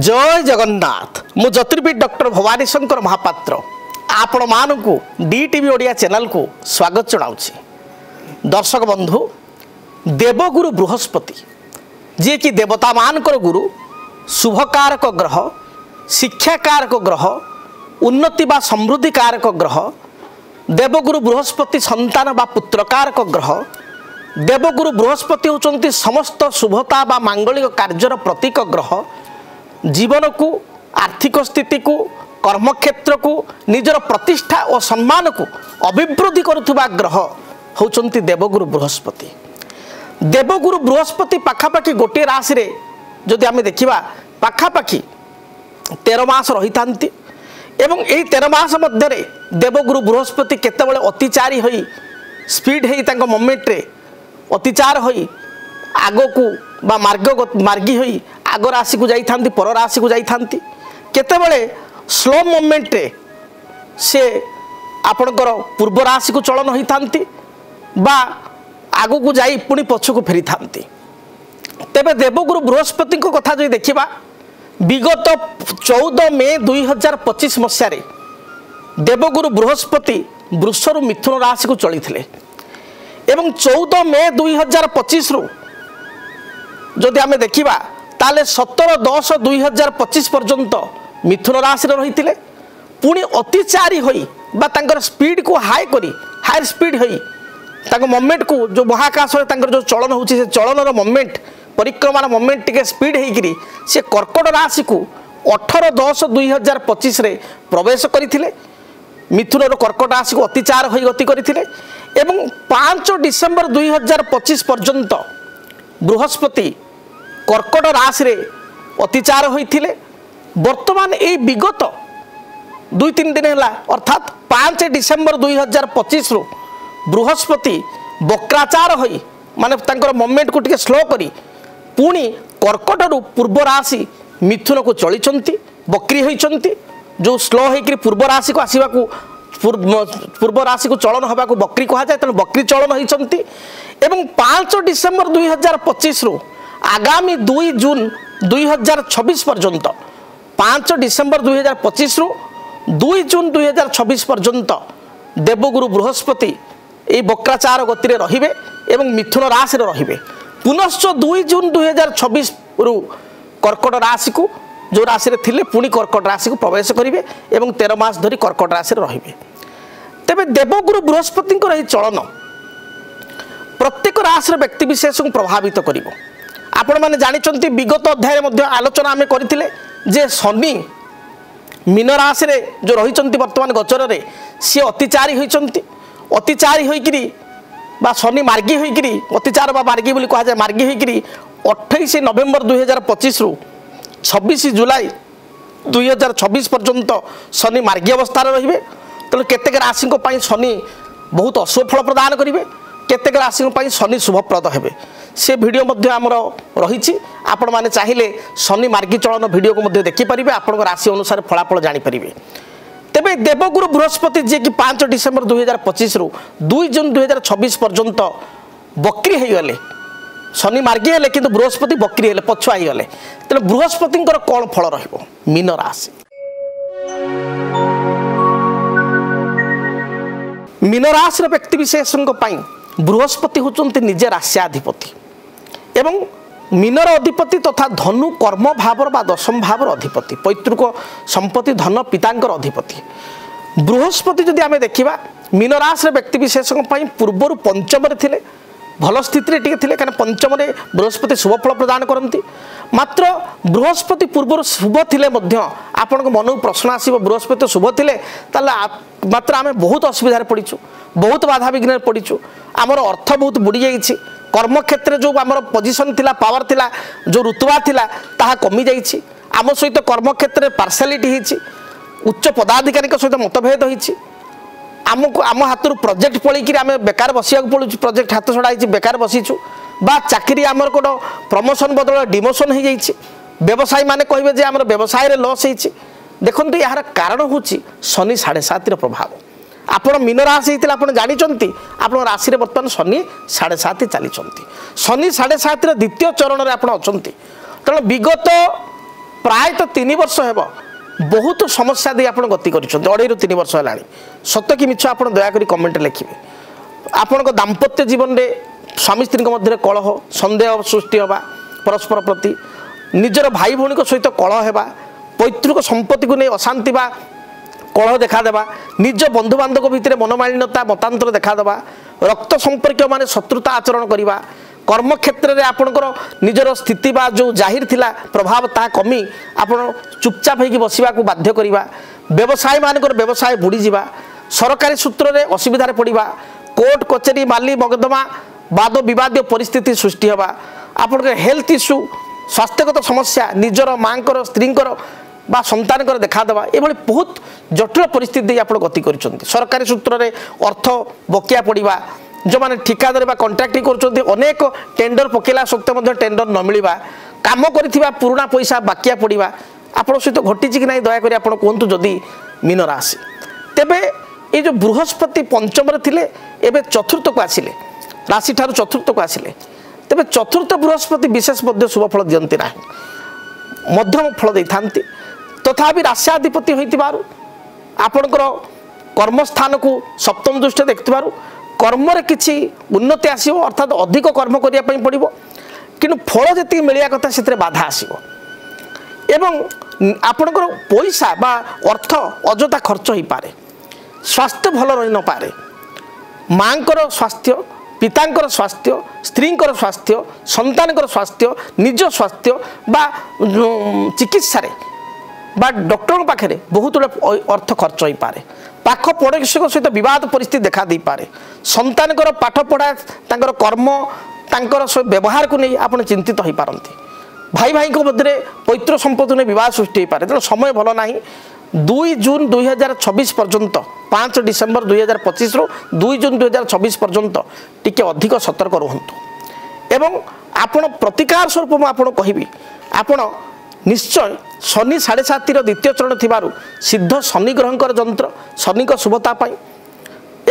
जय जगन्नाथ मु ज्योतिर्विद डॉक्टर भवानी शंकर महापात्र आपण मानू डीटीवी ओडिया चैनल को स्वागत जनाऊँगी। दर्शक बंधु देवगुरु बृहस्पति जी कि देवता मानकर गुरु शुभकारक ग्रह शिक्षाकारक ग्रह उन्नति बा समृद्धि कारक ग्रह देवगुरु बृहस्पति संतान बा पुत्रकारक ग्रह देवगुरु बृहस्पति होचंती समस्त शुभता बा मांगलिक कार्यर प्रतीक ग्रह जीवन को आर्थिक स्थिति को कर्मक्षेत्र को निजर प्रतिष्ठा और सम्मान को अभिवृद्धि करुवा ग्रह होचंती देवगुरु बृहस्पति। देवगुरु बृहस्पति पाखापाखि गोटे राशि रे जदि आमे देखिबा पाखापाखि 13 मास रही थांती एवं यही 13 मास मध्य देवगुरु बृहस्पति केतेबेले अतिचारी होई स्पीड हेई तांको मोमेंट रे अतिचार होई आगो को बा मार्गी होई आग राशि को जाइथांती पर राशि को जाइथांती केतेबेले स्लो मोमेंट रे से आपणकर पूर्व राशि को चलन होई थांती बा आगो को जाई पुणी पछ को फेरी थांती। तेबे देवगुरु बृहस्पति को कथा जो देखिबा विगत 14 मे 2025 मसीह रे देवगुरु बृहस्पति वृषरु मिथुन राशि को चली थिले एवं 14 मे 2025 रु जदि आमे देखिबा ताले 17/10/2025 पर्यंत मिथुन राशि रही थिले पुणी अतिचारी होई बा तांकर स्पीड को हाई करी हायर स्पीड होई तांको मोमेंट को जो महाकाश रे तांकर जो चलन होची से चलनर मोमेंट परिक्रमार मोमेंट टिके स्पीड हेकरी से कर्कट राशि को 18/10/2025 रे प्रवेश करथिले मिथुन रो कर्कट राशि को अतिचार होई गति करथिले एवं 5 डिसेम्बर 2025 पर्यंत बृहस्पति कर्कट राशि रे अतिचार होइथिले। वर्तमान ए विगत 2-3 दिन है अर्थात 5 डिसेम्बर 2025 रु बृहस्पति वक्राचार होई माने तांकर मोमेंट को टिके स्लो करी पुणी कर्कट रु पूर्व राशि मिथुन को चलीचंती बक्री होइचंती जो स्लो होइकरी पूर्व राशि को आसीबा को पूर्व राशि को चलन हवा को बक्री कहा जाए तेणु बक्री चलन होइचंती एवं 5 डिसेम्बर 2025 रु आगामी 2 जून 2026 पर्यंत 5 डिसेम्बर 2025 रु 2 जून 2026 पर्यंत देवगुरु बृहस्पति ये वक्राचार गति रे रहिबे एवं मिथुन राशि रे रहिबे पुनश्च 2 जून 2026 रु कर्कट राशि को जो राशि रे थिले पुणी कर्कट राशि को प्रवेश करिवे एवं 13 मास धरी कर्कट राशि रे रहिबे। तेबे देवगुरु बृहस्पति को रही चलन प्रत्येक राशि रे व्यक्ति विशेष को प्रभावित करिवो। आपण माने जानिचंती विगत अध्याय मध्ये आलोचना आमे करिथिले जे शनि मीन राशि रे जो रहिचंती वर्तमान गोचर रे सी अतिचारी होइचंती अतिचारी होइकरी बा शनि मार्गी होइकरी अतिचार बा मार्गी बोली कहा जाय मार्गी होइकरी 28 नवेम्बर 2025 रु 26 जुलाई 2026 पर्यंत शनि मार्गी अवस्था रहिबे। तेणु केतेक राशि को पाई शनि बहुत अशुभ फल प्रदान करिवे केतेक राशि को पाई शनि शुभप्रद हेबे से वीडियो मध्य आमर रही आपण माने चाहिए शनि मार्गी चलन वीडियो को मध्य देखि परिबे आपण राशि अनुसार फलाफल जानि परिबे। तेबे देवगुरु बृहस्पति जे कि 5 डिसेम्बर 2025 रु 2 जून 2026 पर्यंत बक्री हो गले शनि मार्गी हेले किंतु बृहस्पति बक्री हेले पछुआ हो गले तेणु बृहस्पति कौन फल रहिबो मीन राशि। मीन राशि व्यक्ति विशेष बृहस्पति होचंती निजे राश्याधिपति एवं मीनर अधिपति तथा धनु कर्म भावर बा दशम भावर अधिपति पैतृक संपत्ति धन पितांकर अधिपति बृहस्पति जदि आमे देखिबा मीन राशि व्यक्ति विशेष पूर्वर पंचम थिले भल स्थिति टिके थिले कारण पंचम बृहस्पति शुभ फल प्रदान करती मात्र बृहस्पति पूर्वर शुभ थिले मध्य आपन मन प्रश्न आसीबो बृहस्पति शुभ थिले ताले मात्र आमे बहुत असुविधा पड़ीछु बहुत बाधा विघ्न पड़ीछु आमर अर्थ बहुत बुड़ी जाइछि कर्म क्षेत्र जो आमर पोजिशन थिला पावर थिला जो रुतबा थिला ताहा कमी जाइछि आम सहित कर्म क्षेत्र पार्शियालिटी हिछि उच्च पदाधिकारी सहित मतभेद होइछि आमको आम हाथ प्रोजेक्ट पड़ी आम बेकार बसिया पड़ू प्रोजेक्ट हाथ छड़ा बेकार बसीचु बा चाकरी आमर कोन प्रमोशन बदल डिमोशन हो जाइछि व्यवसायी माने कहबे जे आमर व्यवसाय रे लॉस होइछि देखंतु यार कारण होछि शनि 7.5 प्रभाव आपण मीन राशि होता आप जानी आप राशि में बर्तमान शनि 7.5 चली शनि 7.5 द्वितीय चरण में आप अच्छा तेणु विगत प्रायतः 3 वर्ष हेब बहुत समस्या दे आप गति कर 2.5 ରୁ 3 वर्ष है सत्य कि मिछ आप दयाकोरी कमेंट लिखिए आपण दाम्पत्य जीवन में स्वामी स्त्री मध्य कलह सन्देह सृष्टि होगा परस्पर प्रति निजर भाई भौणी सहित कलह होगा पैतृक संपत्ति को नहीं अशांति बा कलह देखादेवा निज बंधु बांधव भितर मनमालिन्यता मतांतर देखादेवा रक्त संपर्क माने शत्रुता आचरण करवा कर्म क्षेत्र में आपणकर निजर स्थिति बा जो जाहिर थिला प्रभाव ता कमी आपण चुपचाप होगी बसवा बाध्य करवा व्यवसाय मानकर व्यवसाय बुड़ी जावा सरकारी सूत्र में असुविधा पड़ा कोर्ट कचेरी माली मकदमा वाद विवाद परिस्थिति सृष्टि होगा आप हेल्थ इश्यू स्वास्थ्यगत समस्या निजर माँ स्त्रीकर बा संतान देखादेवा ये बहुत जटिल परिस्थिति आप गति कर सरकारी सूत्र में अर्थ बकिया पड़ा जो मैंने ठिकादार बा कंट्राक्ट करनेक टेंडर पकेला सत्वे टेंडर न मिलवा काम कर पुराना पैसा बाकिया पड़ा आपण सहित घटी कि ना दयाकोरी आप कहतु जदि मीन राशि तेबे ये जो बृहस्पति पंचम थिले एवं चतुर्थ को आसिले राशि ठार चतुर्थ को आसिले तेबे चतुर्थ बृहस्पति विशेष शुभ फल दियंती ना मध्यम फल दे था तथापि राश्याधिपति होइतिबारु आपणकर कर्मस्थान को सप्तम दृष्टि देखिबारु कर्म रे किछि उन्नति आसीबो अर्थात अधिक कर्म करिया पई पड़िबो किंतु फल जति मिलिया कथा सेतरे बाधा आसीबो एवं आपणकर पैसा बा अर्थ अजथा खर्च होई पारे स्वास्थ्य भल रही न पारे मांकर स्वास्थ्य पितांकर स्वास्थ्य स्त्रींकर स्वास्थ्य संतानकर स्वास्थ्य निज स्वास्थ्य बा चिकित्सा रे बा डॉक्टर पाखे बहुत गुड़े अर्थ खर्च हो पारे पाख पड़ोशी सहित विवाद परिस्थिति देखा दे पारे संतान पाठ पढ़ा तांकर कर्म तांकर व्यवहार को नहीं आप चिंतित हो पारती भाई भाई मध्य पैतृ संपत्ति ने विवाद सृष्टि हो पारे तेणु समय भल ना 2 जून 2026 पर्यंत 5 डिसेम्बर 2025 रु 2 जून 2026 पर्यंत टिके अधिक सतर्क रुहतु एवं आपण प्रतिकार स्वरूप मुझे कहबी आपण निश्चय शनि 7.5 द्वितीय चरण थिबारु सिद्ध शनि ग्रहंकर जंत्र शनि को शुभता पाई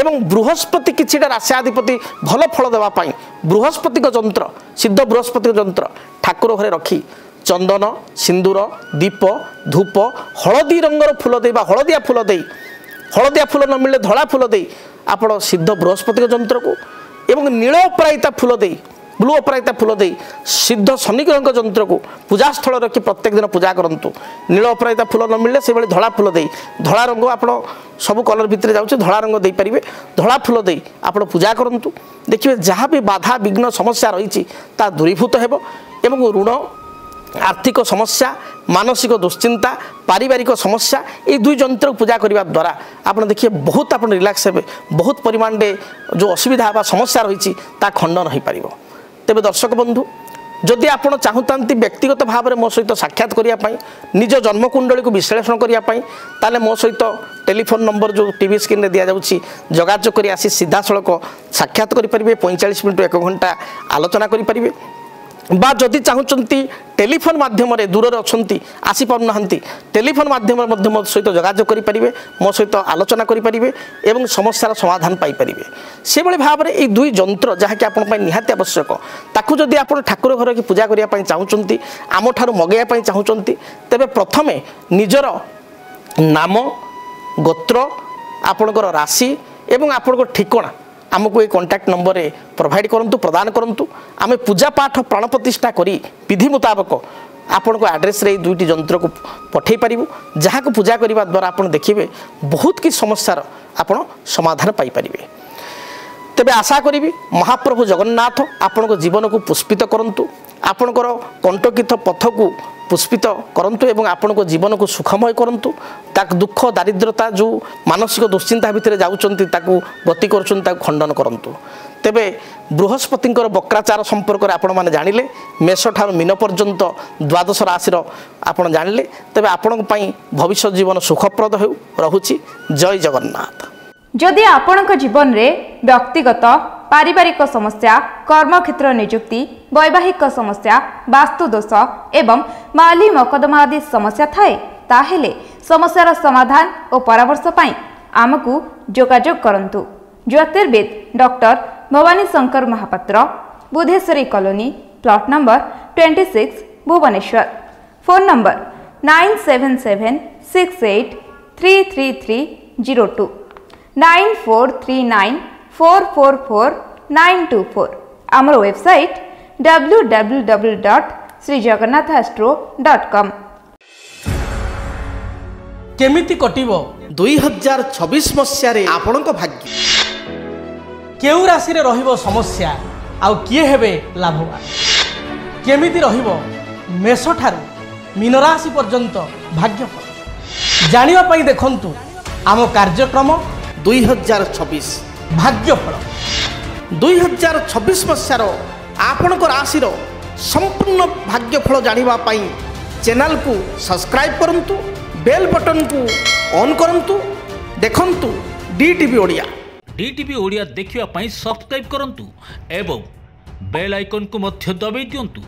एवं बृहस्पति किछिटा राश्याधिपति भल फल देवा पाई बृहस्पति को जंत्र सिद्ध बृहस्पति को जंत्र ठाकुर घरे रखी चंदन सिंदूर दीप धूप हलदी रंगर फूल दे हलदिया फूल न मिले धला फूल दे आपण सिद्ध बृहस्पति को जंत्र को एवं नील अपराजिता फूल दे ब्लू अपराजिता फूल दे सिद्ध शनि ग्रह जंत्र को पूजा स्थल रखी प्रत्येक दिन पूजा करूँ नील अपराजिता फूल न मिले से भाई धला फूल दे धला रंग आप सब कलर भितर जाऊँचे धला रंग दे पारे धला फूल दे आप पूजा करूँ देखिए जहाँ भी बाधा विघ्न समस्या रही दूरीभूत हो एवं ऋण आर्थिक समस्या मानसिक दुश्चिंता पारिवारिक समस्या ये दुई जंत्र पूजा करने द्वारा आप देखिए बहुत आप रिलैक्स हे बहुत परिमाण में जो असुविधा बा समस्या रही खंडन हो पार तेरे दर्शक बंधु जदि आप चाहूँ व्यक्तिगत भाव में मो सहित साक्षात करने निज जन्मकुंडली को विश्लेषण करने ताले मो सहित टेलीफोन नंबर जो टीवी स्क्रीन में दि जाऊँगी जोगाजोग कर आसी सीधा सड़क साक्षात करेंगे 45 मिनट 1 घंटा आलोचना करेंगे बा जदि चाहूँगी टेलीफोन माध्यम दूर अच्छा आसी पारना टेलीफोन माध्यम मो सहित जोगाजोग करेंगे मो सहित आलोचना करेंगे एवं समस्यार समाधान पाइपर से भाव में ये दुई जंत्र जहाँकि आपंपाई निहाती आवश्यक ताकू जदि आप ठाकुर घर की पूजा करने चाहूँगी आम ठार मगैया चाहूँगी तेरे प्रथमे निजर नाम गोत्र आपणकर राशि एवं आपणकर ठिकाना आमको ये कांटेक्ट नंबर प्रोवाइड करंतु प्रदान करंतु आमे पूजा पाठ प्राण प्रतिष्ठा करी विधि मुताबक आपण को एड्रेस रे दुईटी जंत्र को पठे पारिबु जहाँ को पूजा करने द्वारा आपण देखिए बहुत कि समस्यार आपण समाधान पाई परिबे तेबे आशा करी महाप्रभु जगन्नाथ आपण को जीवन को पुष्पित करंतु आपणकर कंटकित पथ को पुष्पित करंतु एवं आपण को जीवन को सुखमय करंतु ताक दुख दारिद्रता जो मानसिक दुश्चिंता भितर जाउचंती ताकू गति करछन ताकू खंडन करंतु तेबे बृहस्पति वक्राचार संपर्क में आपण माने जानिले मेष ठार मीन पर्यंत द्वादश राशि आपण जानिले तेबे आपण पई भविष्य जीवन सुखप्रद हो रहुची जय जगन्नाथ। जदि आपणक जीवन में व्यक्तिगत पारिवारिक समस्या कर्मक्षेत्र नियुक्ति वैवाहिक समस्या वास्तुदोष एवं माली मकदमा आदि समस्या थाए ताहेले समस्यार समाधान और परामर्श पाई आमको जोगाजोग करंतु। ज्योतिर्विद doctor Bhabani Shankar Mahapatra Budheswari colony plot number 26 Bhubaneswar phone number 9776833302 9439444924 आमर वेबसाइट www.srijagannathastro.com। केमिति कटिबो 2026 मसीह आपणक भाग्य केउ राशि रे रहिबो समस्या आउ किए हेबे लाभवान केमिति रहिबो मेष ठारू मीन राशि पर्यंत भाग्यफल जानिबा पई देखंतु आम कार्यक्रम 2026 भाग्यफल 2026 मसीह आपणक राशि संपूर्ण भाग्यफल जानिबा पई चैनल को सब्सक्राइब करंतु बेल बटन को ऑन करंतु देखंतु डीटीवी ओडिया डीटीवी ओडिया देखिवा पई सब्सक्राइब करंतु एवं बेल आइकन को मध्य दबाई दियंतु।